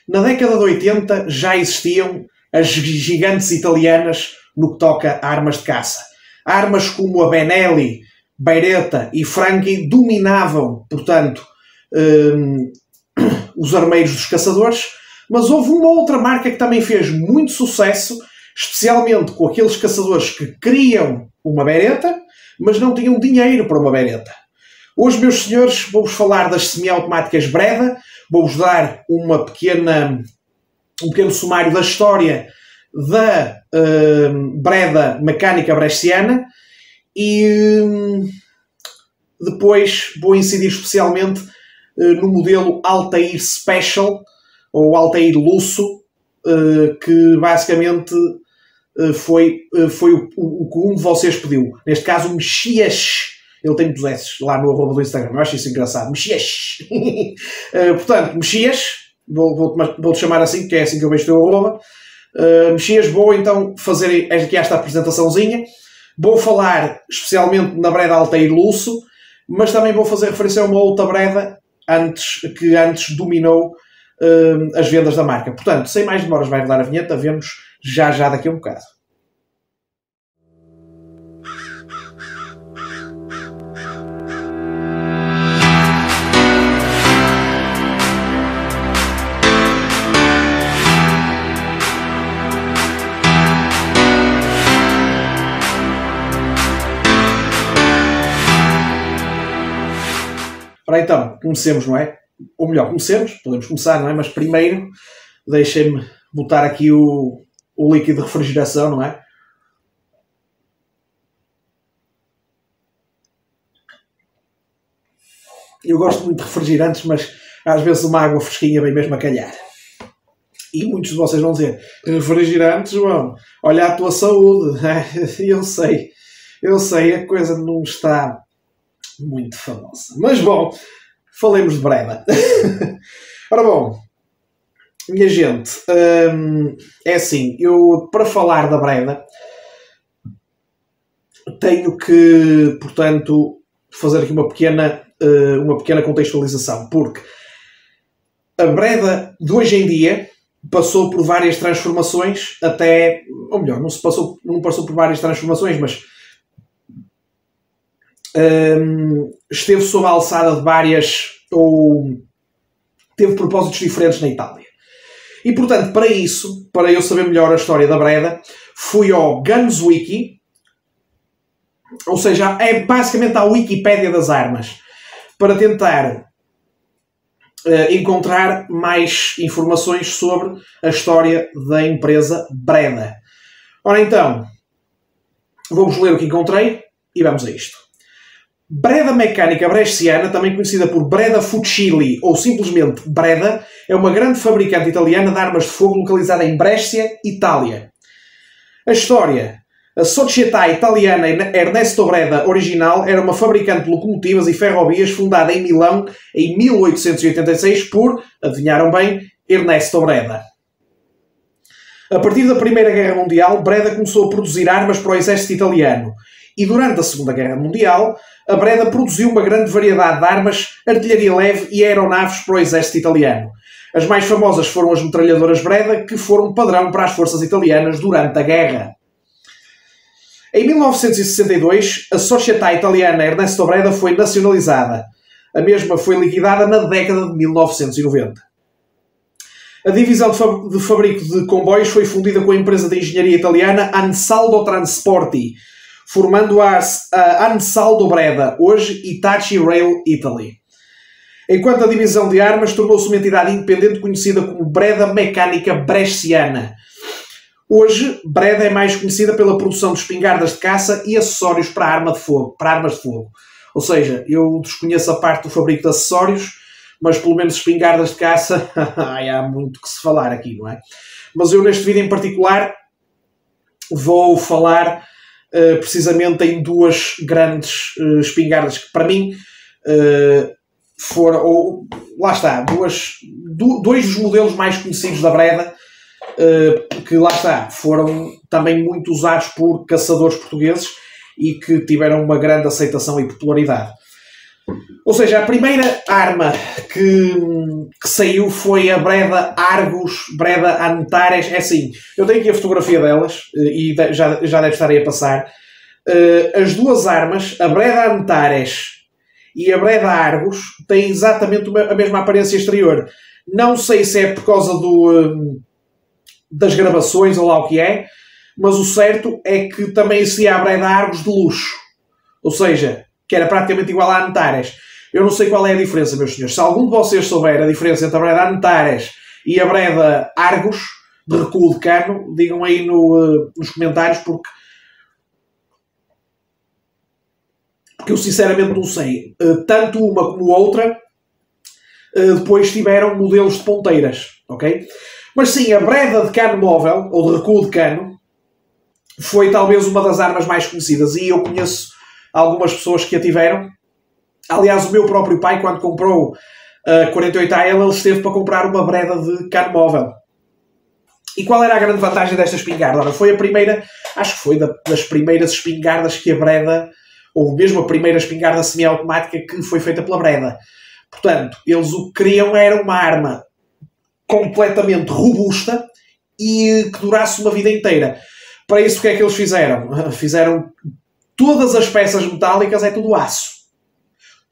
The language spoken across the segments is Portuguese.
Na década de 80 já existiam as gigantes italianas no que toca a armas de caça. Armas como a Benelli, Beretta e Franchi dominavam, portanto, os armeiros dos caçadores, mas houve uma outra marca que também fez muito sucesso, especialmente com aqueles caçadores que queriam uma Beretta, mas não tinham dinheiro para uma Beretta. Hoje, meus senhores, vou-vos falar das semiautomáticas Breda, vou-vos dar um pequeno sumário da história da Breda mecânica bresciana e depois vou incidir especialmente no modelo Altair Special ou Altair Lusso, que basicamente foi o que um de vocês pediu. Neste caso, o Mexias. Ele tem muitos S lá no arroba do Instagram. Eu acho isso engraçado. Mexias. Portanto, Mexias. Vou-te chamar assim, porque é assim que eu vejo o teu arroba. Mexias, vou então fazer aqui esta apresentaçãozinha. Vou falar especialmente na Breda Altair Lusso, mas também vou fazer referência a uma outra Breda que antes dominou as vendas da marca. Portanto, sem mais demoras, vai rodar a vinheta. Vemos já daqui a um bocado. Ora então, comecemos, não é? Ou melhor, podemos começar, não é? Mas primeiro, deixem-me botar aqui o líquido de refrigeração, não é? Eu gosto muito de refrigerantes, mas às vezes uma água fresquinha vem mesmo a calhar. E muitos de vocês vão dizer, refrigerantes, João, olha a tua saúde. Eu sei, a coisa não está muito famosa. Mas bom, falemos de Breda. Ora bom, minha gente, é assim, eu para falar da Breda tenho que, portanto, fazer aqui uma pequena contextualização, porque a Breda de hoje em dia passou por várias transformações, não passou por várias transformações, mas esteve sob a alçada de teve propósitos diferentes na Itália. E, portanto, para eu saber melhor a história da Breda, fui ao GunsWiki, ou seja, é basicamente a Wikipédia das armas, para tentar encontrar mais informações sobre a história da empresa Breda. Ora então, vou-vos ler o que encontrei e vamos a isto. Breda Mecânica Bresciana, também conhecida por Breda Fucili ou simplesmente Breda, é uma grande fabricante italiana de armas de fogo localizada em Brescia, Itália. A história. A Società Italiana Ernesto Breda original era uma fabricante de locomotivas e ferrovias fundada em Milão em 1886 por, adivinharam bem, Ernesto Breda. A partir da Primeira Guerra Mundial, Breda começou a produzir armas para o exército italiano e durante a Segunda Guerra Mundial, a Breda produziu uma grande variedade de armas, artilharia leve e aeronaves para o exército italiano. As mais famosas foram as metralhadoras Breda, que foram padrão para as forças italianas durante a guerra. Em 1962, a Società Italiana Ernesto Breda foi nacionalizada. A mesma foi liquidada na década de 1990. A divisão de fabrico de comboios foi fundida com a empresa de engenharia italiana Ansaldo Trasporti, formando a Ansaldo Breda, hoje Hitachi Rail Italy. Enquanto a divisão de armas tornou-se uma entidade independente conhecida como Breda Mecânica Bresciana. Hoje, Breda é mais conhecida pela produção de espingardas de caça e acessórios para armas de fogo. Ou seja, eu desconheço a parte do fabrico de acessórios, mas pelo menos espingardas de caça, há muito que se falar aqui, não é? Mas eu neste vídeo em particular vou falar precisamente em duas grandes espingardas que para mim foram, lá está, dois dos modelos mais conhecidos da Breda, que lá está, foram também muito usados por caçadores portugueses e que tiveram uma grande aceitação e popularidade. Ou seja, a primeira arma que saiu foi a Breda Argus, Breda Antares. É assim, eu tenho aqui a fotografia delas e já deve estar aí a passar. As duas armas, a Breda Antares e a Breda Argus, têm exatamente a mesma aparência exterior. Não sei se é por causa das gravações ou lá o que é, mas o certo é que também existia a Breda Argus de luxo. Ou seja, que era praticamente igual à Antares. Eu não sei qual é a diferença, meus senhores. Se algum de vocês souber a diferença entre a Breda Antares e a Breda Argus, de recuo de cano, digam aí nos comentários, porque eu sinceramente não sei. Tanto uma como outra depois tiveram modelos de ponteiras, ok? Mas sim, a Breda de cano móvel, ou de recuo de cano, foi talvez uma das armas mais conhecidas, e eu conheço algumas pessoas que a tiveram. Aliás, o meu próprio pai, quando comprou a 48AL, ele esteve para comprar uma Breda de cano móvel. E qual era a grande vantagem desta espingarda? Ora, foi a primeira, acho que foi das primeiras espingardas que a Breda, ou mesmo a primeira espingarda semiautomática que foi feita pela Breda. Portanto, eles o que queriam era uma arma completamente robusta e que durasse uma vida inteira. Para isso, o que é que eles fizeram? Fizeram todas as peças metálicas, é tudo aço.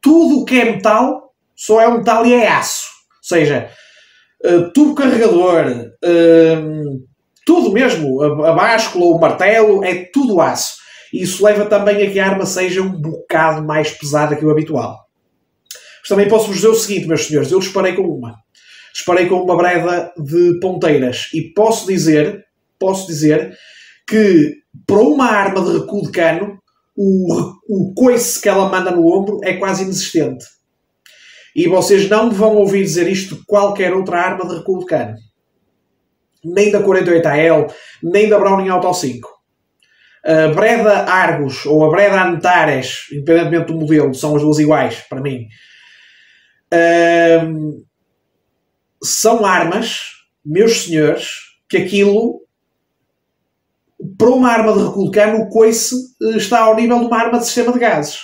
Tudo o que é metal, só é um metal e é aço. Ou seja, tubo carregador, tudo mesmo, a báscula, o martelo, é tudo aço. E isso leva também a que a arma seja um bocado mais pesada que o habitual. Mas também posso-vos dizer o seguinte, meus senhores, eu disparei com uma. Disparei com uma Breda de ponteiras. E posso dizer que para uma arma de recuo de cano, o coice que ela manda no ombro é quase inexistente. E vocês não vão ouvir dizer isto de qualquer outra arma de recuo de cano. Nem da 48AL, nem da Browning Auto 5. A Breda Argus ou a Breda Antares, independentemente do modelo, são as duas iguais, para mim. São armas, meus senhores, que aquilo, para uma arma de recuo de cano, o coice está ao nível de uma arma de sistema de gases.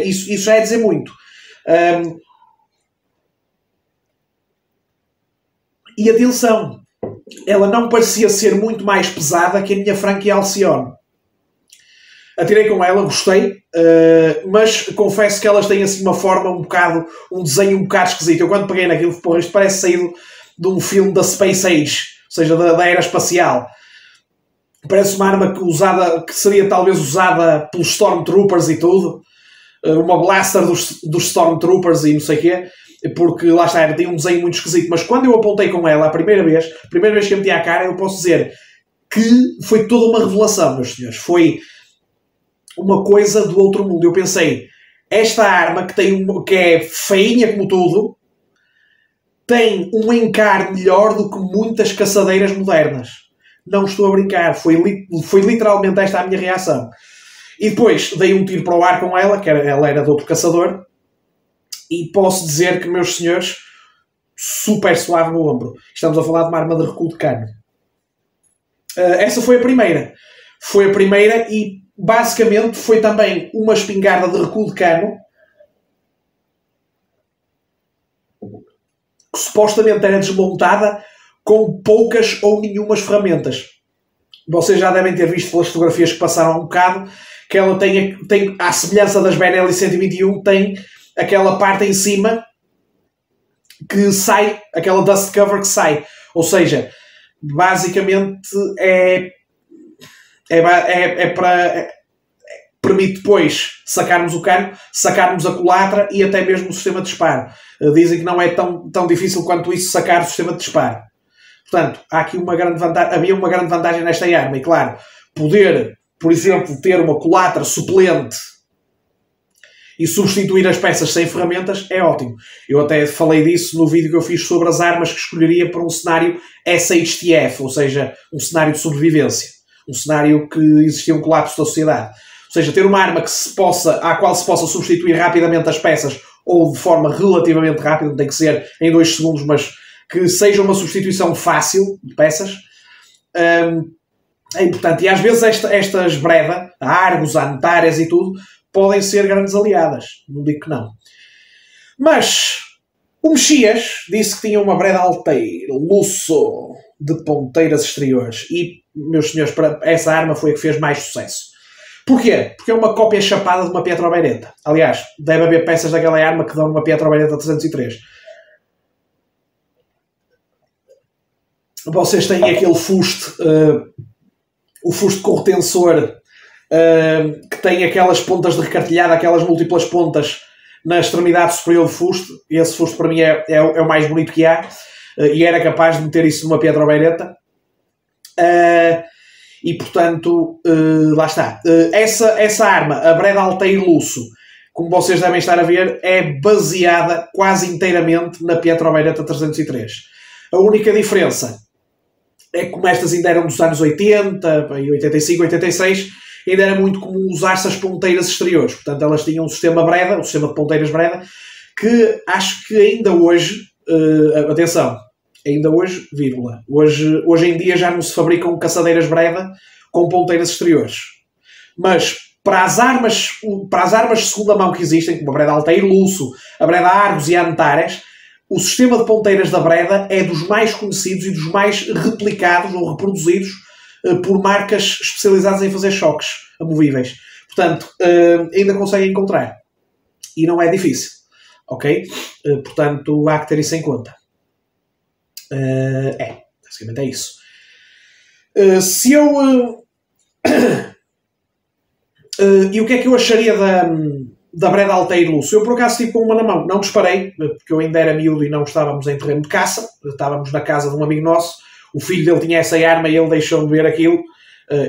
Isso já é dizer muito. E atenção, ela não parecia ser muito mais pesada que a minha Frank Alcyon. Atirei com ela, gostei, mas confesso que elas têm assim uma forma um desenho um bocado esquisito. Eu quando peguei naquilo, porra, isto parece saído de um filme da Space Age, ou seja, da era espacial. Parece uma arma que seria talvez usada pelos Stormtroopers e tudo. Uma blaster dos Stormtroopers e não sei o quê. Porque lá está, tem um desenho muito esquisito. Mas quando eu apontei com ela a primeira vez que eu meti à cara, eu posso dizer que foi toda uma revelação, meus senhores. Foi uma coisa do outro mundo. Eu pensei, esta arma que é feinha como tudo, tem um encar melhor do que muitas caçadeiras modernas. Não estou a brincar. Foi literalmente esta a minha reação. E depois dei um tiro para o ar com ela, que ela era de outro caçador, e posso dizer que, meus senhores, super suave no ombro. Estamos a falar de uma arma de recuo de cano. Essa foi a primeira. Foi a primeira e, basicamente, foi também uma espingarda de recuo de cano que supostamente era desmontada com poucas ou nenhumas ferramentas. Vocês já devem ter visto pelas fotografias que passaram há um bocado que ela tem à semelhança das Benelli 121, tem aquela parte em cima que sai, aquela dust cover que sai. Ou seja, basicamente permite depois sacarmos o cano, sacarmos a culatra e até mesmo o sistema de disparo. Dizem que não é tão difícil quanto isso sacar o sistema de disparo. Portanto, havia uma grande vantagem nesta arma. E claro, poder, por exemplo, ter uma culatra suplente e substituir as peças sem ferramentas é ótimo. Eu até falei disso no vídeo que eu fiz sobre as armas que escolheria para um cenário SHTF, ou seja, um cenário de sobrevivência. Um cenário que existia um colapso da sociedade. Ou seja, ter uma arma à qual se possa substituir rapidamente as peças, ou de forma relativamente rápida, não tem que ser em 2 segundos, mas que seja uma substituição fácil de peças, é importante. E às vezes estas Breda, a Argus, a Antares e tudo, podem ser grandes aliadas. Não digo que não. Mas o Mexias disse que tinha uma Breda Altair Lusso de ponteiras exteriores. E, meus senhores, essa arma foi a que fez mais sucesso. Porquê? Porque é uma cópia chapada de uma Pietro Beretta. Aliás, deve haver peças daquela arma que dão uma Pietro Beretta 303. Vocês têm aquele fuste, o fuste com retensor, que tem aquelas pontas de recartilhada, aquelas múltiplas pontas na extremidade superior do fuste. Esse fuste para mim é o mais bonito que há, e era capaz de meter isso numa Pietro Beretta. E portanto, lá está. Essa arma, a Breda Altair Lusso, como vocês devem estar a ver, é baseada quase inteiramente na Pietro Beretta 303. A única diferença é que, como estas ainda eram dos anos 80, 85, 86, ainda era muito comum usar-se as ponteiras exteriores. Portanto, elas tinham um sistema Breda, um sistema de ponteiras Breda, que acho que ainda hoje, atenção, ainda hoje, vírgula, hoje em dia já não se fabricam caçadeiras Breda com ponteiras exteriores. Mas para as armas de segunda mão que existem, como a Breda Altair Lusso, a Breda Argos e a Antares, o sistema de ponteiras da Breda é dos mais conhecidos e dos mais replicados ou reproduzidos por marcas especializadas em fazer choques amovíveis. Portanto, ainda conseguem encontrar. E não é difícil. Ok? Portanto, há que ter isso em conta. Basicamente é isso. Se eu... e o que é que eu acharia da Breda Altair Lusso? Eu por acaso tive com uma na mão, não disparei, porque eu ainda era miúdo e não estávamos em terreno de caça, estávamos na casa de um amigo nosso, o filho dele tinha essa arma e ele deixou-me ver aquilo,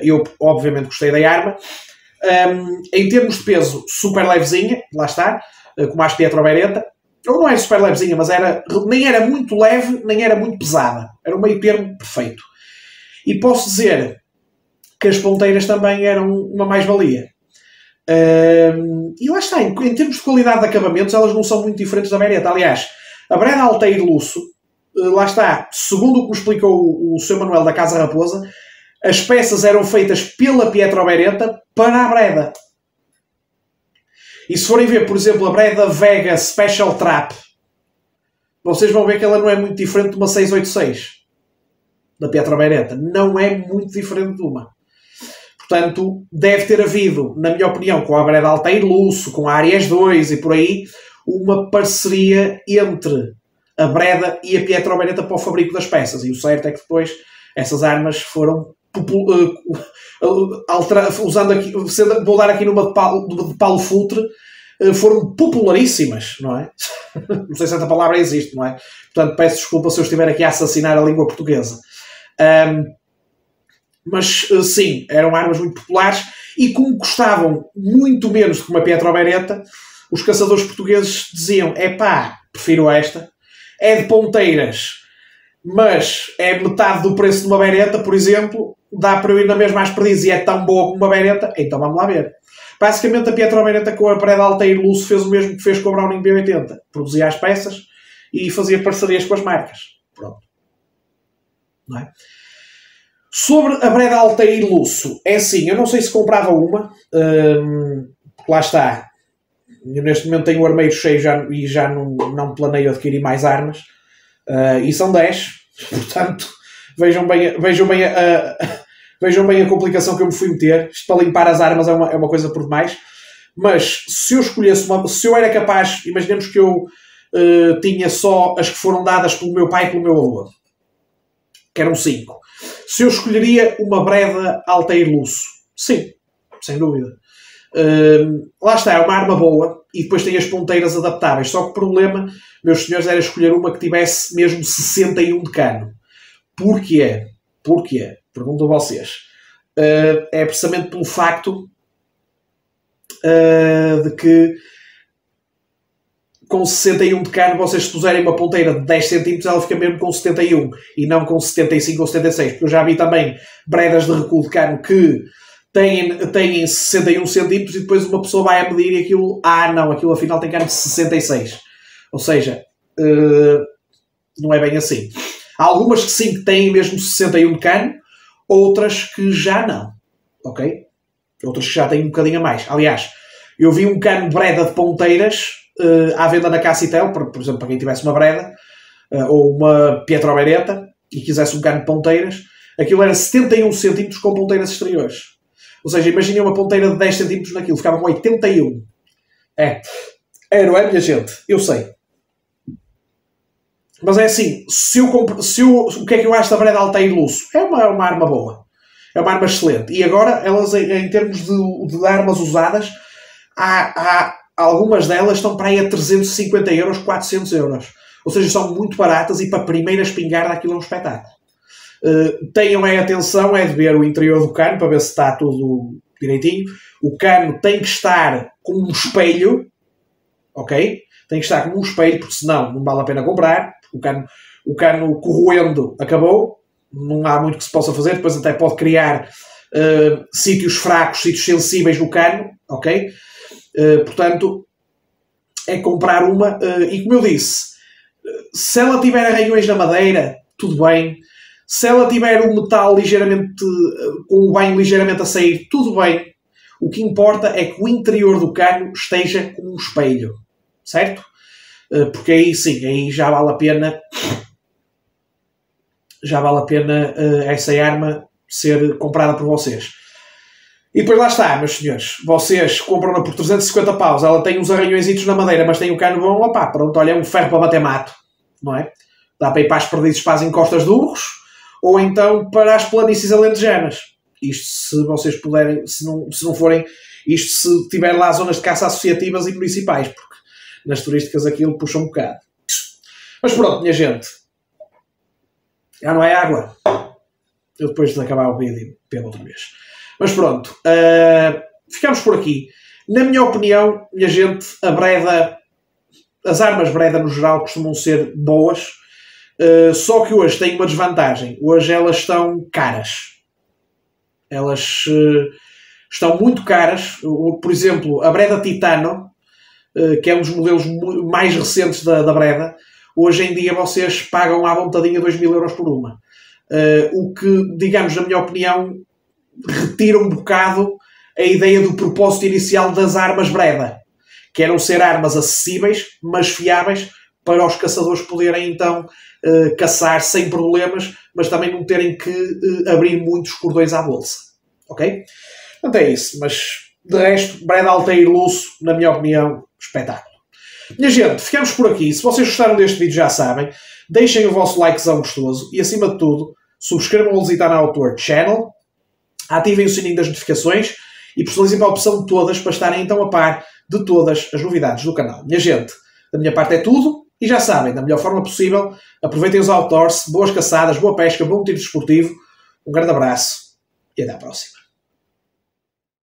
eu obviamente gostei da arma. Em termos de peso, super levezinha, lá está, como a Pietro Beretta, ou não é super levezinha, mas nem era muito leve, nem era muito pesada, era um meio termo perfeito. E posso dizer que as ponteiras também eram uma mais-valia. E lá está, em termos de qualidade de acabamentos, elas não são muito diferentes da Beretta. Aliás, a Breda Altair Lusso, lá está, segundo o que me explicou o Sr. Manuel da Casa Raposa, as peças eram feitas pela Pietro Beretta para a Breda. E se forem ver, por exemplo, a Breda Vega Special Trap, vocês vão ver que ela não é muito diferente de uma 686 da Pietro Beretta. Não é muito diferente de uma. Portanto, deve ter havido, na minha opinião, com a Breda Altair Lusso, com a Aries 2 e por aí, uma parceria entre a Breda e a Pietro Beretta para o fabrico das peças. E o certo é que depois essas armas foram usando aqui, vou dar aqui numa de Paulo Futre, foram popularíssimas, não é? Não sei se essa palavra existe, não é? Portanto, peço desculpa se eu estiver aqui a assassinar a língua portuguesa. Mas sim, eram armas muito populares e como custavam muito menos do que uma Pietro Beretta, os caçadores portugueses diziam, prefiro esta, é de ponteiras, mas é metade do preço de uma Beretta, por exemplo, dá para eu ir na mesma às perdizes e é tão boa como uma Beretta, então vamos lá ver. Basicamente a Pietro Beretta com a Breda Altair Lusso fez o mesmo que fez com a Browning B80, produzia as peças e fazia parcerias com as marcas. Pronto. Não é? Sobre a Breda Altair Lusso, é assim, eu não sei se comprava uma, lá está, eu neste momento tenho o armeiro cheio e já não planeio adquirir mais armas, e são 10, portanto, vejam bem a complicação que eu me fui meter. Isto para limpar as armas é uma coisa por demais, mas se eu escolhesse se eu era capaz, imaginemos que eu tinha só as que foram dadas pelo meu pai e pelo meu avô, que eram 5. Se eu escolheria uma Breda Altair Lusso? Sim, sem dúvida. Lá está, é uma arma boa e depois tem as ponteiras adaptáveis. Só que o problema, meus senhores, era escolher uma que tivesse mesmo 61 de cano. Porquê? Porquê? Pergunto a vocês. É precisamente pelo facto de que com 61 de cano, vocês se puserem uma ponteira de 10 cm, ela fica mesmo com 71 e não com 75 ou 76. Porque eu já vi também bredas de recuo de cano que têm 61 cm e depois uma pessoa vai a medir e aquilo, não, aquilo afinal tem cano de 66. Ou seja, não é bem assim. Há algumas que sim que têm mesmo 61 de cano, outras que já não. Ok? Outras que já têm um bocadinho a mais. Aliás, Eu vi um cano Breda de ponteiras à venda na Cassitel, por exemplo, para quem tivesse uma Breda ou uma Pietro Beretta e quisesse um cano de ponteiras, aquilo era 71 cm com ponteiras exteriores. Ou seja, imaginem uma ponteira de 10 cm naquilo, ficava com 81. Não é, minha gente? Eu sei. Mas é assim, o que é que eu acho da Breda Altair Lusso? É uma arma boa. É uma arma excelente. E agora, elas, em termos de armas usadas, algumas delas estão para aí a 350 euros, 400 euros. Ou seja, são muito baratas e para a primeira espingarda aquilo é um espetáculo. Tenham atenção, de ver o interior do cano para ver se está tudo direitinho. O cano tem que estar com um espelho, ok? Tem que estar com um espelho, porque senão não vale a pena comprar. O cano corroendo acabou, não há muito que se possa fazer. Depois até pode criar sítios fracos, sítios sensíveis no cano, ok? Portanto, é comprar uma. E como eu disse, se ela tiver arranhões na madeira, tudo bem. Se ela tiver o metal ligeiramente, com o banho ligeiramente a sair, tudo bem. O que importa é que o interior do cano esteja com um espelho. Certo? Porque aí sim, aí já vale a pena essa arma ser comprada por vocês. E depois lá está, meus senhores, vocês compram-na por 350 paus, ela tem uns arranhõezitos na madeira, mas tem um cano bom, opá, pronto, olha, é um ferro para bater mato, não é? Dá para ir para as perdizes para as encostas de urros, ou então para as planícies alentejanas. Isto se vocês puderem, se não forem, isto se tiver lá zonas de caça associativas e municipais, porque nas turísticas aquilo puxa um bocado. Mas pronto, minha gente, já não é água. Eu depois de acabar o vídeo bebo outra vez. Mas pronto, ficamos por aqui. Na minha opinião, minha gente, a Breda, as armas Breda no geral costumam ser boas, só que hoje têm uma desvantagem. Hoje elas estão caras. Elas estão muito caras. Por exemplo, a Breda Titano, que é um dos modelos mais recentes da Breda, hoje em dia vocês pagam à vontadinha 2.000 euros por uma. O que, digamos, na minha opinião, retira um bocado a ideia do propósito inicial das armas Breda, que eram ser armas acessíveis, mas fiáveis, para os caçadores poderem então caçar sem problemas, mas também não terem que abrir muitos cordões à bolsa. Ok? Portanto é isso, mas de resto, Breda Altair Lusso, na minha opinião, espetáculo. Minha gente, ficamos por aqui. Se vocês gostaram deste vídeo, já sabem, deixem o vosso likezão gostoso e, acima de tudo, subscrevam o Lusitano Outdoor Channel, ativem o sininho das notificações e personalizem para a opção de todas para estarem então a par de todas as novidades do canal. Minha gente, da minha parte é tudo e já sabem, da melhor forma possível, aproveitem os outdoors, boas caçadas, boa pesca, bom tiro desportivo, um grande abraço e até à próxima.